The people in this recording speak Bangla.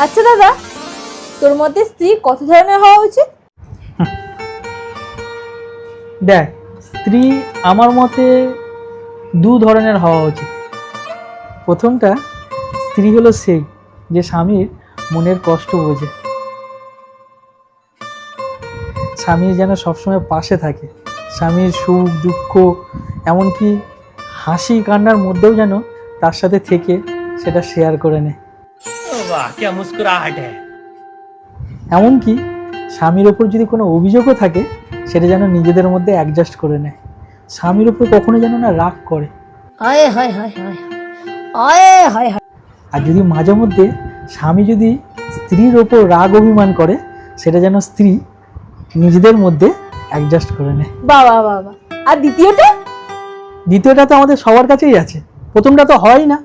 আচ্ছা দাদা, তোর মতে স্ত্রী কত ধরনের হওয়া উচিত? দেখ, স্ত্রী আমার মতে দু ধরনের হওয়া উচিত। প্রথমটা, স্ত্রী হলো সেই যে স্বামীর মনের কষ্ট বোঝে, স্বামীর যেন সবসময় পাশে থাকে, স্বামীর সুখ দুঃখ এমনকি হাসি কান্নার মধ্যেও যেন তার সাথে থেকে সেটা শেয়ার করে নেয়। वाह क्या मुस्कुराहट है। এমনকি স্বামীর ওপর যদি কোনো অভিযোগও থাকে সেটা যেন নিজেদের মধ্যে অ্যাডজাস্ট করে নেয়, স্বামীর ওপর কখনো যেন না রাগ করে। আয় হায় হায় হায় আয় হায় হায়। আর যদি মাঝে মধ্যে স্বামী যদি স্ত্রীর ওপর রাগ অভিমান করে সেটা যেন স্ত্রী নিজেদের মধ্যে অ্যাডজাস্ট করে নেয়। বাবা বাবা। আর দ্বিতীয়টা? দ্বিতীয়টা তো আমাদের সবার কাছেই আছে, প্রথমটা তো হয় না।